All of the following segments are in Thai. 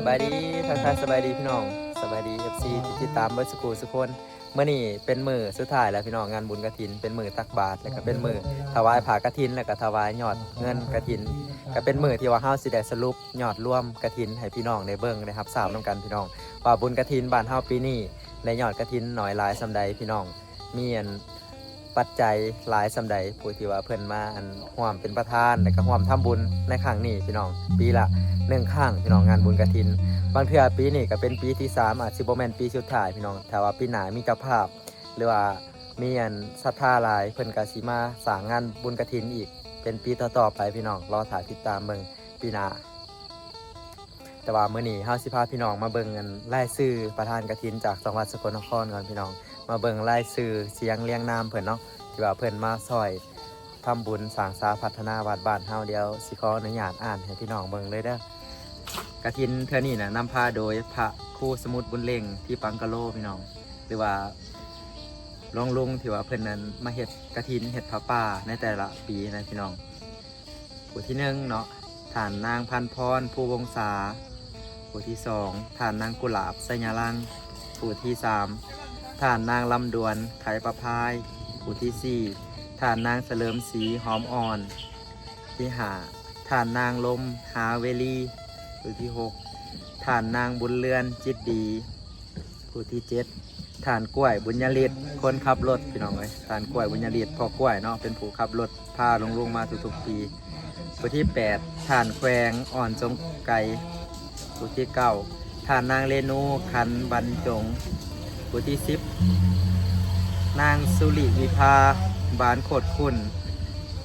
บายดีทักทายสบายดีพี่น้องสบายดี FC ที่ติดตามเบิร์ดสกูสุกคนเมื่อนี้เป็นมือสุดท้ายแล้วพี่น้องงานบุญกฐินเป็นมือตักบาตรแล้วก็เป็นมือถวายผ้ากฐินแล้วก็ถวายยอดเงินกฐินก็เป็นมือที่ว่าเฮาสิได้สรุปยอดรวมกฐินให้พี่น้องได้เบิ่งได้รับทราบนำกันพี่น้องว่าบุญกฐินบ้านเฮาปีนี้ในยอดกฐินน้อยหลายส่ำใดพี่น้องมีอันปัจจัยหลายส่ำใดผู้ที่ว่าเพิ่นมาอันร่วมเป็นประธานแล้วก็ร่วมทำบุญในครั้งนี้พี่น้องปีละ1ครั้งพี่น้องงานบุญกฐินบางเทื่อปีนี้ก็เป็นปีที่3อาจสิบ่แม่นปีสุดท้ายพี่น้องแต่ว่าปีหน้ามีเจ้าภาพหรือว่ามีอันศรัทธาหลายเพิ่นก็สิมาสร้างงานบุญกฐินอีกเป็นปีต่อๆไปพี่น้องรอถ่ายติดตามเบิ่งปีหน้าแต่ว่ามื้อนี้เฮาสิพาพี่น้องมาเบิ่งกันรายชื่อประธานกฐินจากจังหวัดสกลนครก่อนพี่น้องมาเบิ่งรายชื่อเสียงเรียงนามเพิ่นเนาะที่ว่าเพิ่นมาซอยทำบุญสร้างสาพัฒนาวัดบ้านเฮาเดียวสิขออนุญาตอ่านให้พี่น้องเบิ่งเลยเด้อกฐินเทื่อนี้น่ะนำพาโดยพระครูสมุทรบุญเล็งที่ปังกะโลพี่น้องหรือว่าหลวงลุงที่ว่าเพิ่นนั้นมาเฮ็ดกฐินเฮ็ดผ้าป่าในแต่ละปีนะพี่น้องผู้ที่1เนาะฐานนางพันพรผู้วงศาผู้ที่2ฐานนางกุหลาบไสยาลังผู้ที่3ฐานนางลำดวนไขประพายผู้ที่4ฐานนางเสลิมศรีหอมอ่อนที่5ฐานนางลมหาเวลีผู้ที่6ฐานนางบุญเรือนจิตดีผู้ที่7ฐานกล้วยบุญญาฤทธิ์คนขับรถพี่น้องเอ้ยฐานกล้วยบุญญาฤทธิ์พ่อกล้วยเนาะเป็นผู้ขับรถพาลุงมาทุกๆปีผู้ที่8ฐานแขวงอ่อนจงไก่ผู้ที่9ฐานนางเรนูขันบรรจงผู้ที่10นางสุริวิภาบานโคดคุณ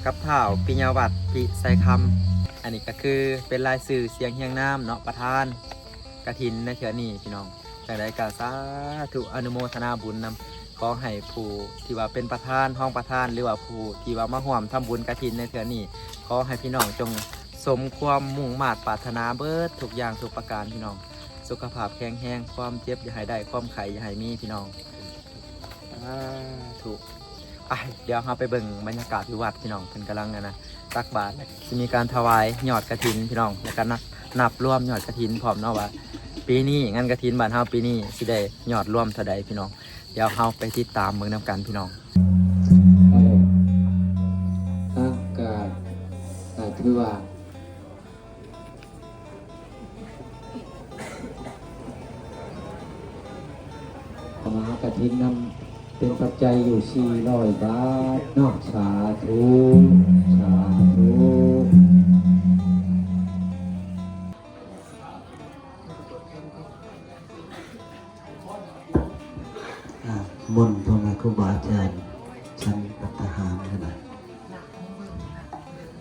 กับเถ่าปิญญวัตรปิไซคำอันนี้ก็คือเป็นรายสื่อเสียงเฮียงน้ำเนาะประธานกฐินในเทื่อนี้พี่น้องจากได้กาสาธุอนุโมทนาบุญนำขอให้ผู้ที่ว่าเป็นประธานห้องประธานหรือว่าผู้ที่ว่ามาร่วมทำบุญกฐินในเทื่อนี้ขอให้พี่น้องจงสมความมุ่งมา่ปรารถนาเบิดทุกอย่างทุกประการพี่น้องสุขภาพแข็งแรงความเจ็บอย่าให้ได้ความไข้อย่าให้มีพี่น้องถูกเดี๋ยวเราไปเบิ่งบรรยากาศที่วัดพี่น้องเพิ่นกำลังนะตักบาตรจะมีการถวายยอดกฐินพี่น้องแล้วก็นับรวมยอดกฐินพร้อมเนาะว่าปีนี้งานกฐินบ้านเฮาปีนี้สิได้ยอดรวมเท่าใดพี่น้องเดี๋ยวเราไปติดตามเบิ่งนํกันพี่น้องอากาศถือว่ามหากฐินนำเป็นปัจจัยอยู่400 บาทนอกสาธุสาธุมนต์พ่อแม่ครูบาอาจารย์ชั้นปัตตหารกันนะ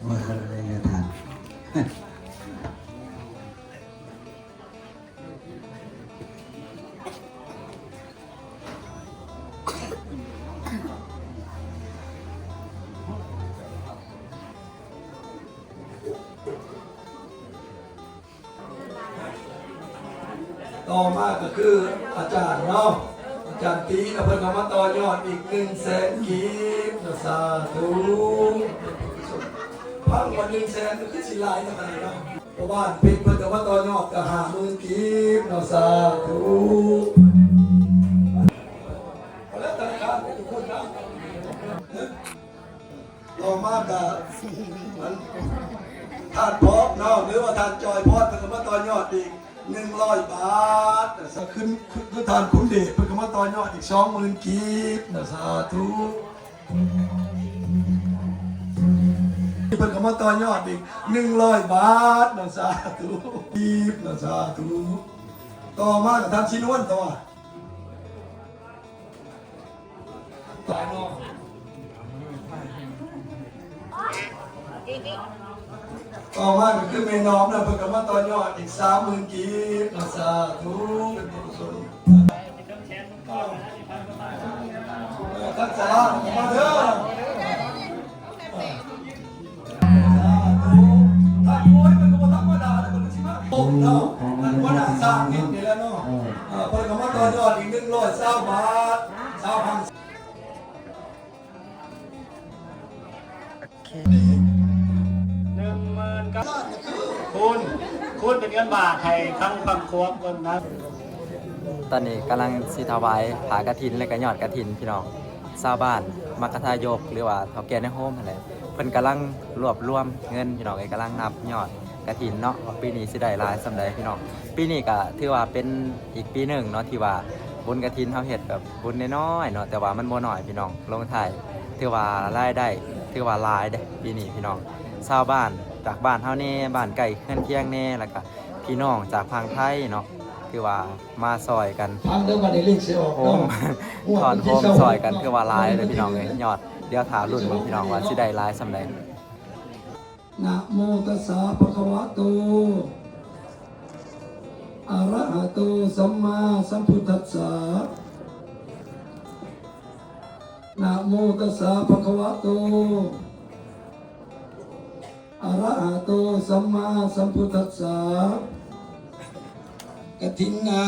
ว่าอะไรจะทานต่อมาก็คืออาจารย์เนาะอาจารย์ตีกับเพิ่นก็มาต่อยอดอีก100,000 กีบสาธุพังวัน100,000ก็คือสิหลายเนาะเนาะเพราะว่าเป็นเพิ่นก็มาต่อยอดก็50,000 กีบสาธุแล้วธนาคารทุกคนนะต่อมาก็ท่านพบเนาะหรือว่าท่านจอยพอดเพิ่นก็มาต่อยอดอีก100 บาทคือทานขุนเดชเพิ่นก็มาต่อยอดอีก20,000 กีบสาธุเพิ่นก็มาต่อยอดอีก100 บาทสาธุกีบสาธุต่อมากับทานชินวนต่อตายเนาะต่อมาก็คือแม่น้อมนะเพิ่นก็มาต่อยอดอีก30,000 กีบสาธุเป็นบุญกุศลท่านสาธุมาเด้อท่านโอ้ยมันก็บ่ธรรมดาเด้อเพิ่นสิมาโอ้เนาะมันบ่น่าสร้างนิดนี่แหละเนาะเพิ่นก็มาต่อยอดอีก120 บาท20,00010,000 กับคุณ คูณเป็นเงินบาทไทยครั้งความควบคนนะ ตอนนี้กำลังสิถวายผากฐินและก็ยอดกฐินพี่น้องชาวบ้านมักกะทายกหรือว่าเฒ่าแก่ในโฮมอะไรเพิ่นกำลังรวบรวมเงินพี่น้องกำลังนับยอดกฐินเนาะว่าปีนี้สิได้หลายส่าใดพี่น้องปีนี้ก็ถือว่าเป็นอีกปีหนึ่งเนาะที่ว่าบุญกฐินเฮาเฮ็ดแบบบุญน้อยๆเนาะแต่ว่ามันบ่น้อยพี่น้องลงท้ายถือว่ารายได้ถือว่าหลายเด้ปีนี้พี่น้องชาวบ้านจากบ้านเฮาแน่บ้านใกล้เฮือนเคียงแน่แล้วก็พี่น้องจากฝั่งไทยเนาะคือว่ามาซอยกัน ฟังเด้อว่าได้เลขสิออก โฮ เนาะ มถอนโฮมซอยกันคือว่าหลายเลยพี่น้องเลยยอดเดี๋ยวถารุ่นเบิ่งพี่น้องว่าสิได้หลายส่าใด นะโมตัสสะภะคะวะโตอะระหะโตสัมมาสัมพุทธัสสะนะโมตัสสะภะคะวะโตอะระหะโตสัมมาสัมพุทธัสสะกฐินนะ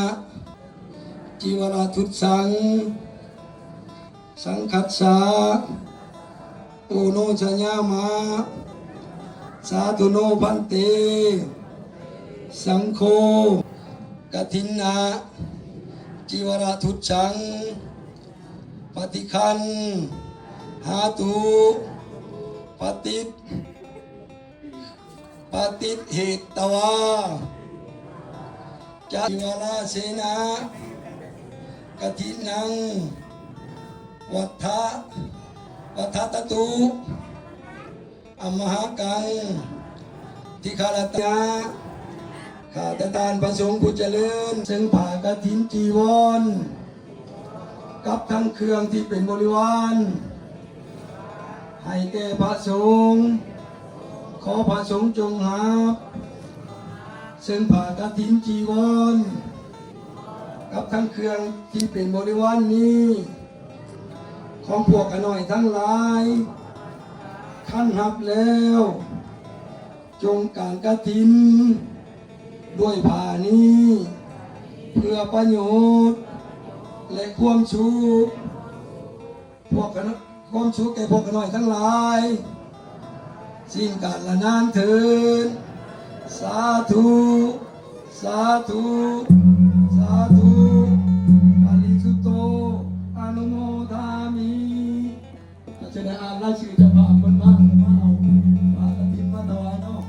จีวราทุตสังสังคัสสะโอโนชญามะสาธุโนพันเตสังโฆกฐินนะจีวราทุตสังปฏิคันหาตุปฏิเหตตวาจาจิวราเสนากฐินังวัฏตตุอมหากังทิคารตยาข้าแต่ทานประสงค์ผู้เจริญซึ่งผ่ากฐินจีวรกับทั้งเครื่องที่เป็นบริวารให้แก่พระสงฆ์ขอพระสงฆ์จงหาซึ่งผ่ากฐินจีวรกับทั้งเครื่องที่เป็นบริวารนี้ของพวกขน้อยทั้งหลายขั้นหับแล้วจงการกฐินด้วยผ้านี้เพื่อประโยชน์และความสุขความสุขแก่พวกขน้อยทั้งหลายสิ้นกาลละนานเถิดสาธุสาธุสาธุปาริสุทโธอนุโมทามิอาจารย์อ่านรายชื่อเจ้าภาพคนมาเอาปากกฐินมาถวายเนาะ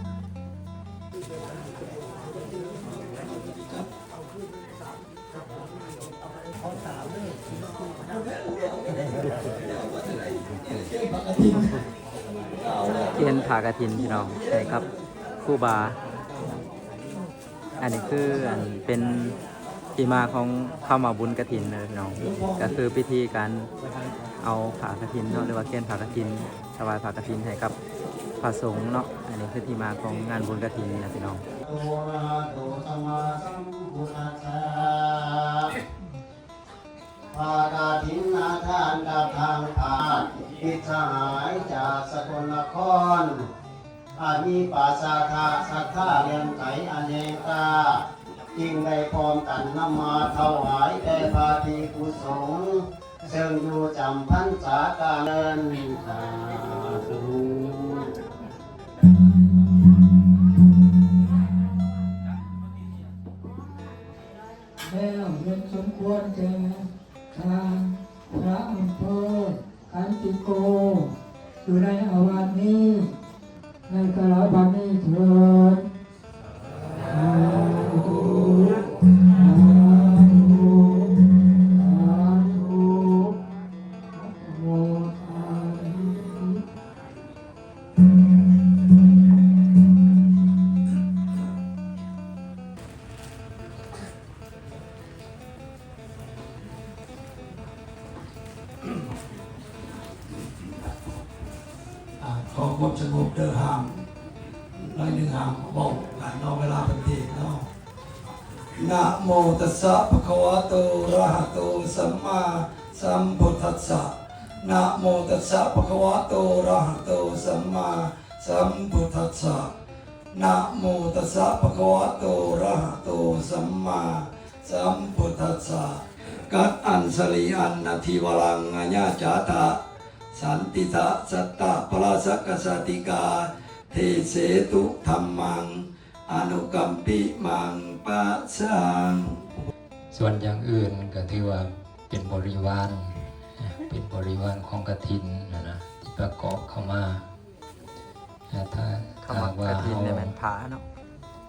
ปากกฐิน เทียนผากฐินพี่น้องใช่ครับครูบาอันนี้คืออันเป็นที่มาของเข้ามาบุญกฐินเลยพี่น้องก็คือพิธีการเอาผากฐินเนาะหรือว่าเทียนผากฐินถวายผากฐินให้กับพระสงฆ์เนาะอันนี้คือที่มาของงานบุญกฐินนะพี่น้อง โอระหะโตสัมมาสัมพุทธัสสะภากฐินนาทานกับทางผ่านมิตรสหายจากสกลนครอามีปาสาทาสัทธาเรียนไถอเนกาจึงได้พร้อมกันนำมาถวายแด่พระภิกษุสงฆ์ซึ่งอยู่จำพรรษาการเดินสาธุ แล้วเห็นสมควรแก่ทางพระอำเภอขันติโกอยู่ในอาวาสนี้ในกาลบัดนี้เถิดสาธุสาธุสาธุโมทามิ ขอความสงบเด้อห้ามน้อยหนึ่งห้ามบอกกันนอกเวลาปฏิเนาะนะโมตัสสะภะคะวะโตอะระหะโตสัมมาสัมพุทธัสสะนะโมตัสสะภะคะวะโตอะระหะโตสัมมาสัมพุทธัสสะนะโมตัสสะภะคะวะโตอะระหะโตสัมมาสัมพุทธัสสะกัดอันสลีอันนาทิวรังอัญญาจาตะสันติตะสัตตะปราสักกสติกาเทเสตุธรรมัง อนุกัมปิมังปัสสัง ส่วนอย่างอื่นก็ถือว่าเป็นบริวารของกฐินนะที่ประกอบเข้ามาถ้า คำว่ากฐินเนี่ยมันพระเนาะ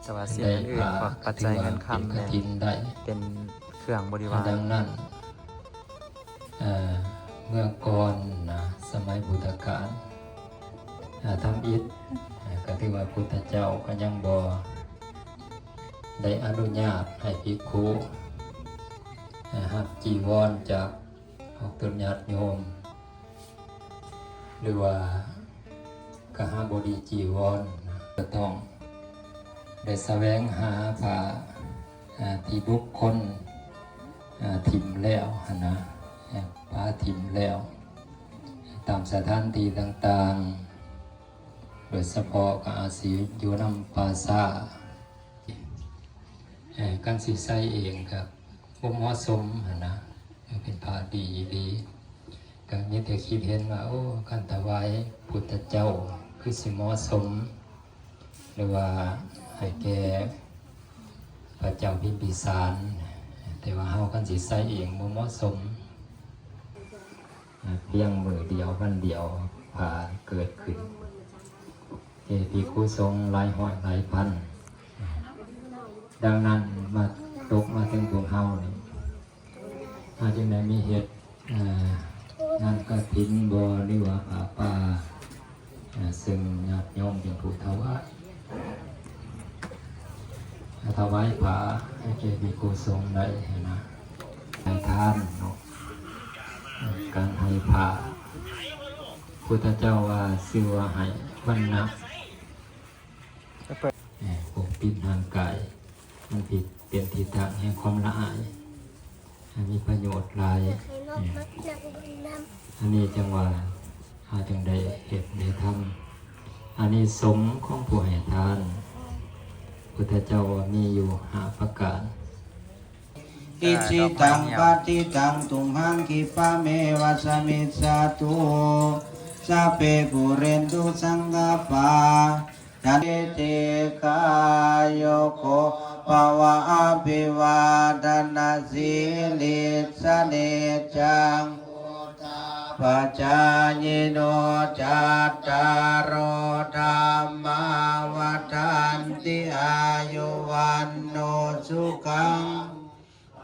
สวัสดิ์สิ่งอื่นก็ปัจจัยเงินคำ ก เนี่ย ฐินได้ เป็นเครื่องบริวาร ดังนั้นเมื่อก่อนนะสมัยพุทธกาลทำอิฐก็ถือว่าพุทธเจ้าก็ยังบ่ได้อนุญาตให้ภิกขุหับจีวรจากพวกตุญาติโยมหรือว่ากหบดีจีวรก็ต้องได้แสวงหาผ้าที่บุคคลถิ่มแล้วนะผ้าถิ่มแล้วตามสถานที่ต่างๆโดยเฉพาะก็อาศัยอยู่นำปราสาทการสิใส่เองครับบ่เหมาะสมนะเป็นผ้าดีก็มีแต่คิดเห็นว่าโอ้การถวายพุทธเจ้าคือสิเหมาะสมหรือว่าให้แก่พระเจ้าพิมพิสารแต่ว่าเฮากันสิใส่เองบ่เหมาะสมเพียงมือเดียววันเดียวผ่าเกิดขึ้นภิกขุสงฆ์หลายร้อยหลายพันดังนั้นมาตกมาถึงพวกเฮานี่อาจจะได้มีเหตุงานกฐินบ่หรือว่าผ้าป่าซึ่งญาติโยมเป็นผู้ถวายผ้าให้แก่ภิกขุสงฆ์ได้นะให้ทานเนาะการให้ผ้าพุทธเจ้าว่าชื่อว่าให้วันนะปกปิดทางกายมันผิดเป็นทิฏฐานแห่งความละอายมีประโยชน์หลายอันนี้จังว่าหาจังใดเหตุใดทำอันนี้สมของผู้ให้ทานพุทธเจ้ามีอยู่5ประการ อิจิตังปฏิตังตุมหังคิปะเมวะสมิสสตุสัพเพปุเรนตุสังกปาจันเตกายโยโกภวะอภิวาทนาสิลิสเนจังปัจจายโนจัตตารโอธรรมาวัฏันติอายุวันโนสุขัง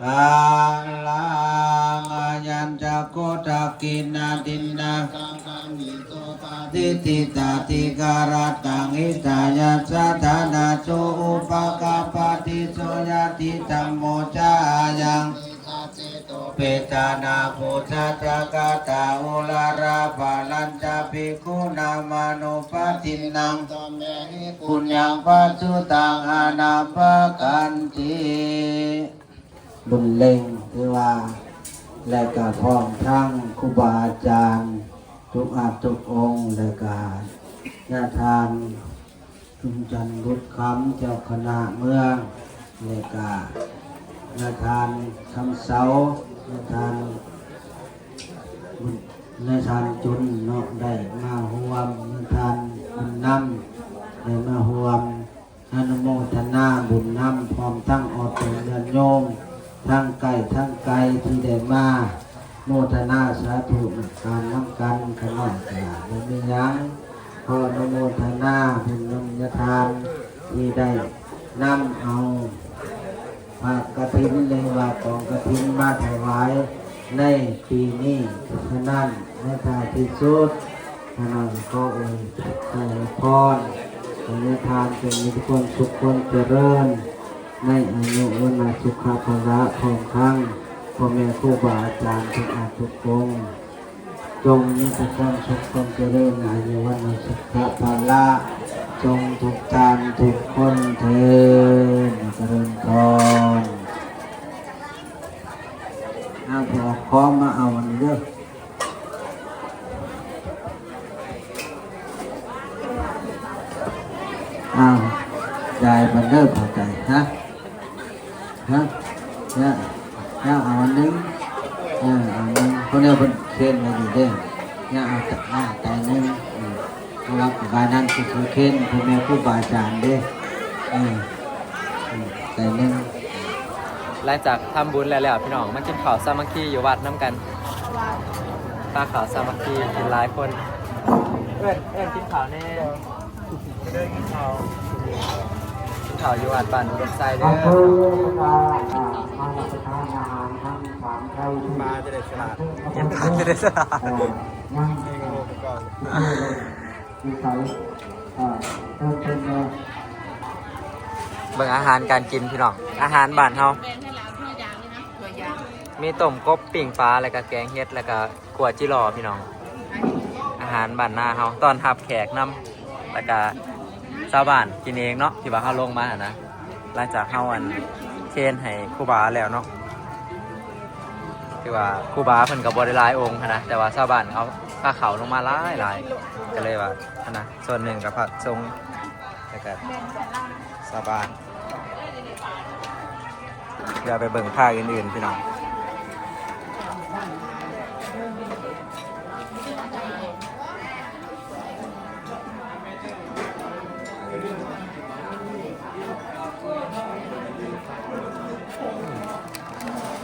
กาลังอายัญจะโกตกินาดินาติติตาติการตังอิตายาสัทธานาโสอุปกาปติโสยติธัมโมจายังเปตานาภูชาจักตาอุลาราภาลัญจาภิกขุนามานุปตินังปุญญังปัจจุตังอนาปกันติบุญเล็งคือว่าและก็พร้อมทั้งครูบาอาจารย์ทุกอาทุกองค์และก็ญาติทานชุมจันทร์บุตรคำเจ้าคณะเมืองและก็ญาติทานคำเสาญาติทานญาติทานจุนเนาะได้มาห่วมญาติทานบุญนำได้มาห่วมอนุโมทนาบุญนำพร้อมทั้งอดเป็นญาติโยมทั้งไก่ทั้งไก่ที่ได้มาโมทนาสาธุการน้ำกันขนมกาไม่มียังขออนุโมทนาเป็นนมยทานที่ได้นำเอาผ้ากฐินเลยว่ากองกฐินมาถวายในปีนี้ฉะนั้นในท้ายที่สุดขนมก็เอ่ยขอพรขอยทานจงมีทุกคนสุขคนเจริญในอายุวันนาสุขภาระของครั้งพ่อแม่ครูบาอาจารย์ทุกอาทุกองค์จงมีแต่ความสุขความเจริญอายุวันนาสุขภาระจงทุกท่านทุกคนเถิดเจริญพรเอาพอขอมาเอาอันนี้เด้อเอาใจมันเริ่มพอใจฮะเนี่ยเอาอันนึงเอาอันนึงเขาเนี่ยเป็นเค้นมาอยู่เด้งเนี่ยเอาใจนึงรับการนั้นคือเค้นพ่อแม่ครูบาอาจารย์เด้ อืมแต่หนึ่ง หลังจากทำบุญแล้วพี่น้องมากินข้าวสามัคคีอยู่วัดน้ำกันข้าข้าวสามัคคีกินหลายคนเอื้อนกินข้าวแน่เดินกินข้าวอยู่วัดบ้านอุดมไซเด้อมาจะได้สลาดกินข้าวจะได้สลาดเบิ่งอาหารการกินพี่น้องอาหารบ้านเฮามีต้มกบปิ่งปลาแล้วก็แกงเฮ็ดแล้วก็ขั่วจิหล่อพี่น้องอาหารบ้านนาเฮาตอนรับแขกนำแล้วก็ชาวบ้านกินเองเนาะที่ว่าเฮาลงมานะหลังจากเฮาเชิญให้ครูบาแล้วเนาะที่ว่าครูบาเพิ่นก็บ่ได้หลายองค์นะแต่ว่าชาวบ้านเอาผ้าขาวลงมาหลายก็เลยว่านะส่วนหนึ่งก็พระสงฆ์แล้วก็ชาวบ้านเดี๋ยวไปเบิ่งภาคอื่นๆพี่น้อง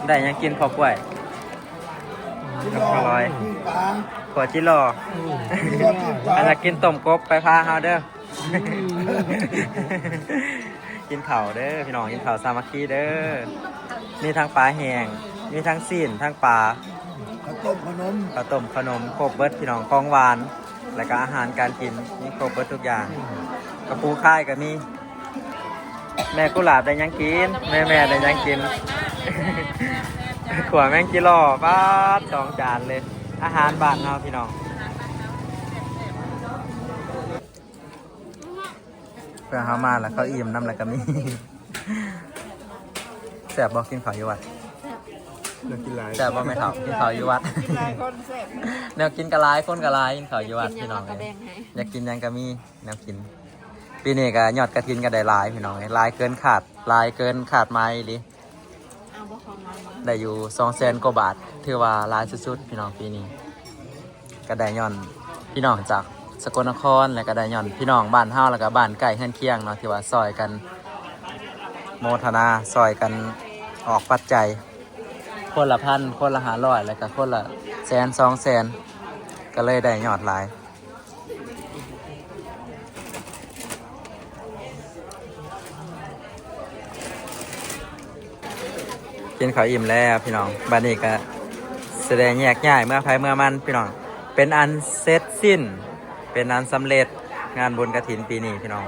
ได้ยังกินข้าวกล้วยกับข้าวลอยขวดจิหล่ออันจะกินต้มกบไปพาเฮาเด้อกินข้าวเด้อพี่น้องกินข้าวสามัคคีเด้อมีทั้งปลาแห้งมีทั้งซีนทั้งปลาข้าวต้มขนมครบเบิดพี่น้องของหวานแล้วก็อาหารการกินมีครบเบิดทุกอย่างกระปูค่ายก็มีแม่กุหลาบได้ยังกินแม่ได้ยังกินขวแมงกิโลป้า2 จานเลยอาหารบ้านเฮาพี่น้องเพื่อเฮามาแล้วเขาอิ่มน้ำแล้วก็มีแซ่บบอกกินข้าวอยู่วัดแซ่บบอกไม่ถามกินข้าวอยู่วัดแนวกินกะลายคนกะลายกินข้าวอยู่วัดพี่น้องอยากกินยังก็มีแนวกินปีนี้ก็ยอดกระถินก็ได้หลายพี่น้องหลายเกินขาดไม้ดิได้อยู่200,000 กว่าบาทถือว่าหลายสุดๆพี่น้องปีนี้ก็ได้ย้อนพี่น้องจากสกลนครแล้วก็ได้ย้อนพี่น้องบ้านเฮาแล้วก็บ้านใกล้เฮือนเคียงเนาะที่ว่าซอยกันโมทนาซอยกันออกปัจจัยคนละพันคนละ500แล้วก็คนละ100,000 200,000ก็เลยได้ยอดหลายกินข้าวอิ่มแล้วพี่น้องบัดนี้ก็แสดงแยกย้ายเมื่อไผเมื่อมันพี่น้องเป็นอันเสร็จสิ้นเป็นอันสำเร็จงานบุญกฐินปีนี้พี่น้อง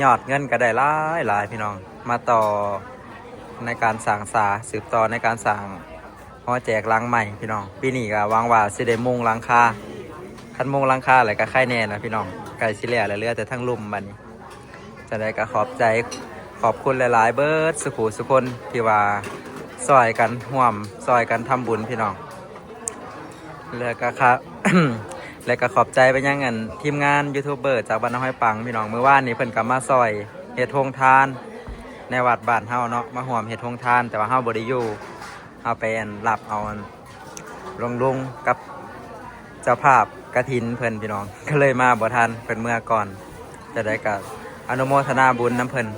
ยอดเงินก็ได้หลายพี่น้องมาต่อในการสร้างสาสืบต่อในการสร้างหอแจกหลังใหม่พี่น้องปีนี้ก็หวังว่าสิได้มุงหลังคาคันมุงหลังคาอะไรก็ค่ายแน่นะพี่น้องไก่สิเหลือเหลือแต่ทั้งลุ่มบัดนี้จะได้ก็ขอบคุณหลายๆเบิร์ดสุขุสุคนที่ว่าซอยกันห่วมซอยกันทำบุญพี่น้องแล้วก็ครับ แล้วก็ขอบใจไปยังเงินทีมงานยูทูบเบอร์จากบ้านน้อยปังพี่น้องเมื่อวานนี้เพิ่นกลับมาซอยเฮ็ดโรงทานในวัดบ้านเฮาเนาะมาห่วมเฮ็ดโรงทานแต่ว่าเฮาบ่ได้อยู่เฮาไปรับเอาลุงกับเจ้าภาพกฐินเพิ่นพี่น้องก็เลยมาบ่ทันเพิ่นเมื่อก่อนจะได้ก็อนุโมทนาบุญน้ำเพิ่น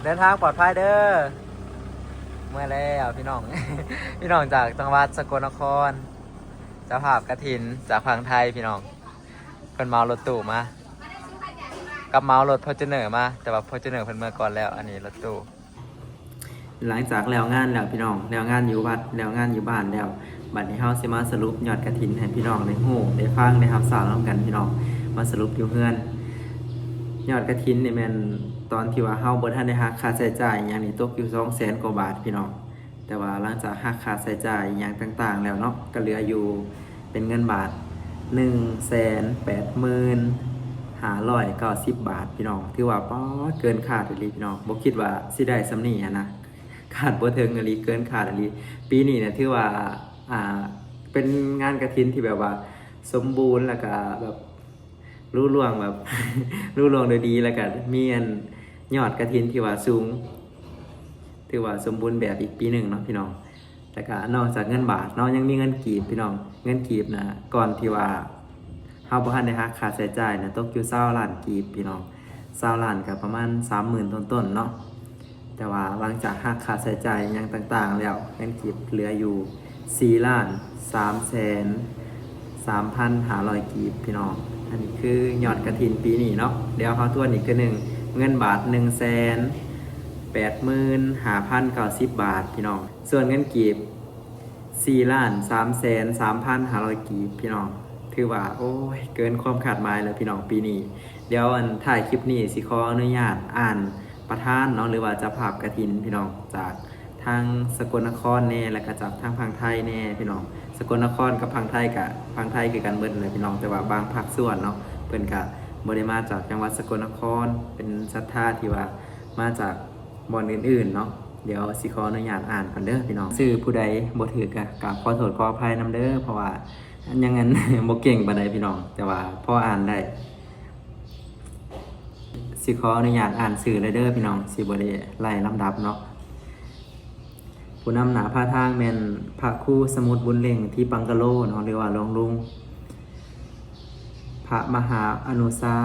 เดินทางปลอดภัยเด้อเมื่อแล้วพี่น้อง พี่น้องจากจังหวัดสกลนครเจ้าภาพกฐินจากฝั่งไทยพี่น้องเพิ่นเมารถตู้มากับเมารถพอร์จูเนอร์มาแต่ว่าพอร์จูเนอร์เพิ่นเมื่อก่อนแล้วอันนี้รถตู้หลังจากแล้วงานแล้วพี่น้องแล้วงานอยู่วัดแล้วงานอยู่บ้านแล้วบัดนี้เฮาสิมาสรุปยอดกฐินให้พี่น้องได้ฮู้ได้ฟังได้รับทราบร่วมกันพี่น้องมาสรุปอยู่เฮือนยอดกฐินนี่แม่นตอนที่ว่าเฮาบ่ทันได้หักค่าใช้จ่ายอย่างนี้ตกอยู่200,000 กว่าบาทพี่น้องแต่ว่าหลังจากหักค่าใช้จ่ายอย่างต่างๆแล้วเนาะก็เหลืออยู่เป็นเงินบาท 180,590 บาทพี่น้องถือว่าป๊อดเกินคาดอีหลีพี่น้องบ่คิดว่าสิได้ส่ำนี้นะขาดบ่ถึงอีหลีเกินคาดอีหลีปีนี้เนี่ยถือว่าเป็นงานกฐินที่แบบว่าสมบูรณ์แล้วก็แบบรู้ล่วงแบบ รู้ล่วงโดยดีแล้วก็มียอดกฐินที่ว่าสูงถือว่าสมบูรณ์แบบอีกปีหนึ่งเนาะพี่น้อง แต่ก็นอกจากเงินบาทเนาะยังมีเงินกีบพี่น้องเงินกีบนะก่อนที่ว่าเฮาบ่ทันได้หักค่าใช้จ่ายนะตกอยู่20ล้านกีบพี่น้อง20ล้านก็ประมาณ 30,000 ต้นๆเนาะแต่ว่าหลังจากหักค่าใช้จ่ายหยังต่างๆแล้วเงินกีบเหลืออยู่4ล้าน3แสน3,500กีบพี่น้องอันนี้คือยอดกฐินปีนี้เนาะเดี๋ยวเฮาทวนอีกคือ1เงินบาท 185,090 บาทพี่น้องส่วนเงินกีบ4,303,500กีบพี่น้องถือว่าโอ้ยเกินความคาดหมายแล้วพี่น้องปีนี้เดี๋ยวอันถ่ายคลิปนี้สิขออนุญาตอ่านประธานเนาะหรือว่าเจ้าภาพกฐินพี่น้องจากทางสกลนครแน่แล้วก็จากทางพังไทยแน่พี่น้องสกลนครกับพังไทยคือกันเบิดเลยพี่น้องแต่ว่าบางภาคส่วนเนาะเพิ่นก็บ่ได้มาจากจังหวัดสกลนครเป็นศรัทธาที่ว่ามาจากบ่อนอื่นๆเนาะเดี๋ยวสิขออนุญาตอ่านก่อนเด้อพี่น้องชื่อผู้ใดบ่ถูกก็กราบขอโทษขออภัยนำเด้อเพราะว่าอันยังงั้น บ่เก่งปานใดพี่น้องแต่ว่าพออ่านได้สิขออนุญาตอ่านชื่อเลยเด้อพี่น้องสิบ่ได้ไล่ลำดับเนาะผู้นำหน้าพาทางแม่นพระครูสมุทรบุญเล็งที่ปังกะโลเนาะหรือว่าหลวงลุงพระมหาอนุสา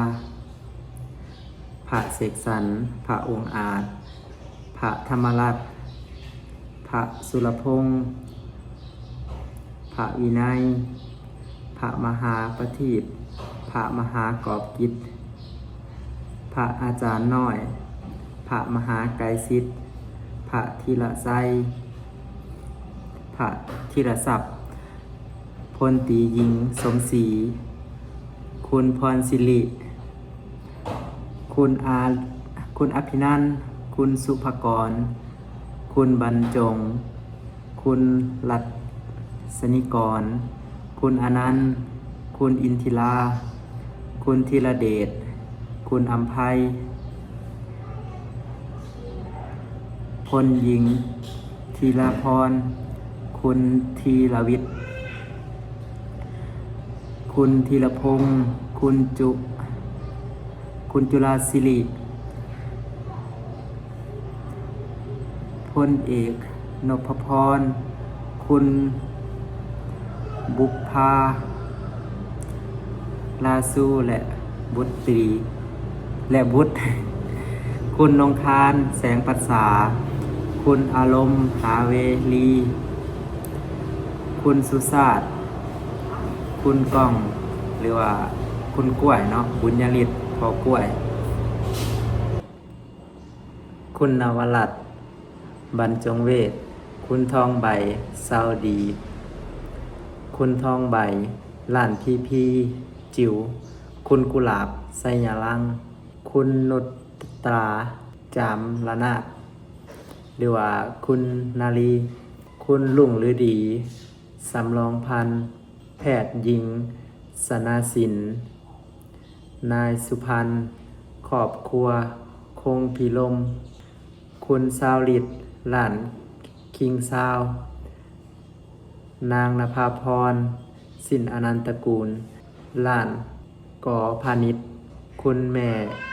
พระเสกสรรพระองค์อาจพระธรรมรัตน์พระสุรพงษ์พระวินัยพระมหาประทีปพระมหากอบกิจพระอาจารย์น้อยพระมหาไกรสิทธิ์พระธีรไสยพระธีรศัพท์พลตรีหญิงสมศรีคุณพรศิริคุณอภินันท์คุณสุภกรคุณบรรจงคุณรัศนิกรคุณอนันต์คุณอินทิราคุณธีรเดชคุณอัมภัยพลหญิงธีรพรคุณธีรวิทย์คุณธีรพงษ์คุณจุฬาศิริพลเอกนพพรคุณบุพภาลาสูและบุตรีและบุตรคุณนงคารแสงปัสสาคุณอารมณ์หาเวลีคุณสุชาติคุณก้องหรือว่าคุณกล้วยเนาะบุญญฤทธิ์พอกล้วยคุณนวรัตน์บรรจงเวทคุณทองใบซาวดี คุณทองใบล้านพีจิ๋วคุณกุหลาบไสยลังคุณนุตตราจามละนาดหรือว่าคุณนาลีคุณลุงฤดีสำรองพันธ์แพทย์หญิงสนาสินนายสุพันธ์ขอบครัวคงพิลมคุณซาวลิดหลานคิงซาวนางนภาพรสินอนันตกูลหลานก่อพาณิชย์คุณแม่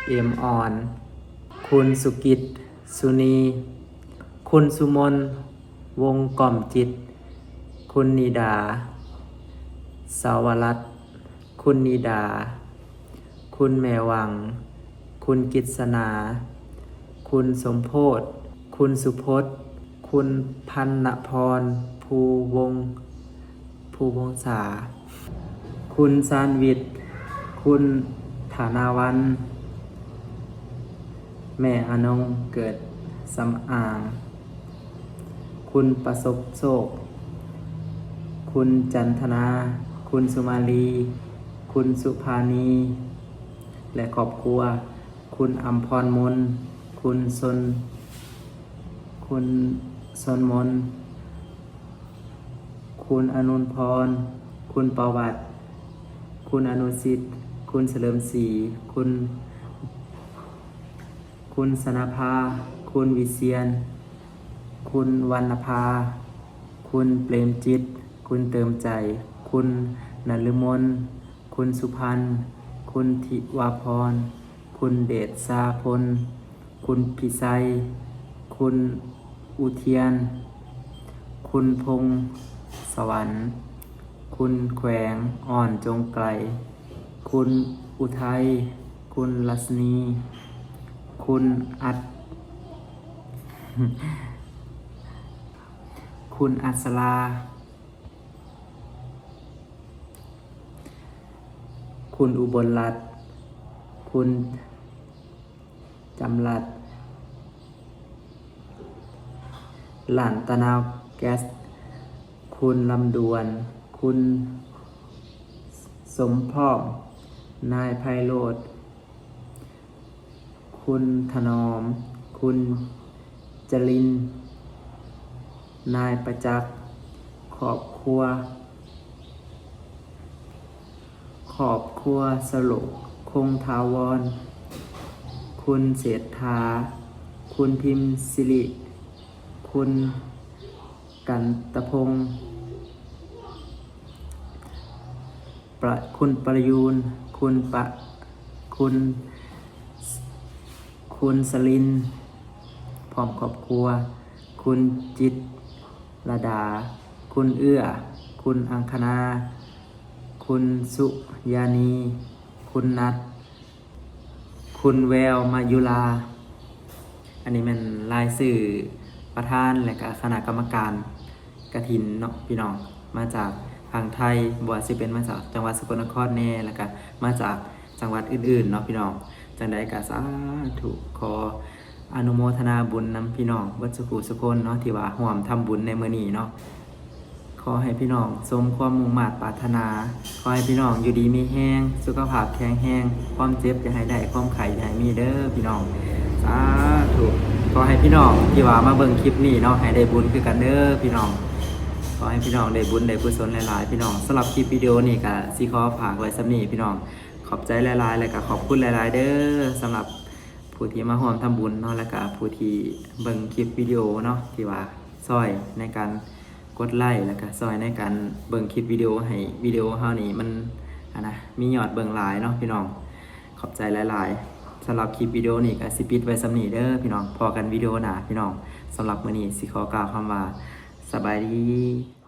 เอ็มออนคุณสุกิจสุนีคุณสุมนวงก่อมจิตคุณนิดาสาวรัตน์คุณนิดาคุณแม่วังคุณกิษณาคุณสมโพธคุณสุพจน์คุณพันนพรภูวงศาคุณซานวิทย์คุณฐานาวันแม่อนงเกิดสำอางคุณประสบโชคคุณจันทนาคุณสุมาลีคุณสุภานีและครอบครัวคุณอัมพรมนคุณสนมนคุณอนุพรคุณประวัติคุณอนุสิทธิ์คุณเฉลิมศรีคุณสนภาคุณวิเชียนคุณวรรณภาคุณเปรมจิตคุณเติมใจคุณนฤมลคุณสุพันธ์คุณธิวาพรคุณเดชสาพลคุณพิไสคุณอุเทียน คุณพงษ์สวรรค์ คุณแขวงอ่อนจงไกล คุณอุทัย คุณลัษณี คุณอัด คุณอัศรา คุณอุบลรัตน์ คุณจำรัด หลานตะนาวแก๊ส คุณลำดวน คุณสมพร้อม นายไพโรจน์ คุณถนอม คุณจรินทร์ นายประจักษ์ ครอบครัวสโลกคงทาวร คุณเศรษฐา คุณพิมพ์สิริ คุณกันตะพงศ์คุณประยูน คุณสลิน พร้อมครอบครัว คุณจิตรลดา คุณเอื้อ คุณอังคณา คุณสุยานี คุณนัท คุณแววมายุลา อันนี้มันรายสื่อประธานและก็คณะกรรมการกฐินเนาะพี่น้องมาจากทางไทยบ่ว่าสิเป็นมาจากจังหวัดสกลนครแน่แล้วก็มาจากจังหวัดอื่นๆเนาะพี่น้องจังใดก็สาธุขออนุโมทนาบุญนำพี่น้องเบิดสุขุสุคนเนาะที่ว่าร่วมทำบุญในมื้อนี้เนาะขอให้พี่น้องสมความมุ่งมั่นปรารถนาขอให้พี่น้องอยู่ดีมีแรงสุขภาพแข็งแรงความเจ็บอย่าให้ได้ความไข้อย่าให้มีเด้อพี่น้องสาธุขอให้พี่น้องที่ว่ามาเบิ่งคลิปนี้เนาะให้ได้บุญคือกันเด้อพี่น้องขอให้พี่น้องได้บุญได้กุศลหลายๆพี่น้องสำหรับคลิปวิดีโอนี้ก็สิขอฝากไว้สำนี้พี่น้องขอบใจหลายๆแล้วก็ขอบคุณหลายๆเด้อสำหรับผู้ที่มาร่วมทำบุญเนาะแล้วก็ผู้ที่เบิ่งคลิปวิดีโอเนาะที่ว่าซอยในการกดไลค์แล้วก็ซอยในการเบิ่งคลิปวิดีโอให้วิดีโอเฮานี่มันมียอดเบิ่งหลายเนาะพี่น้องขอบใจหลายๆสำหรับคลิปวิดีโอนี้ก็สิปิดไว้สำนี้เด้อพี่น้องพอกันวิดีโอหน้าพี่น้องสำหรับมื้อนี้สิขอกล่าวคำว่าสบายดี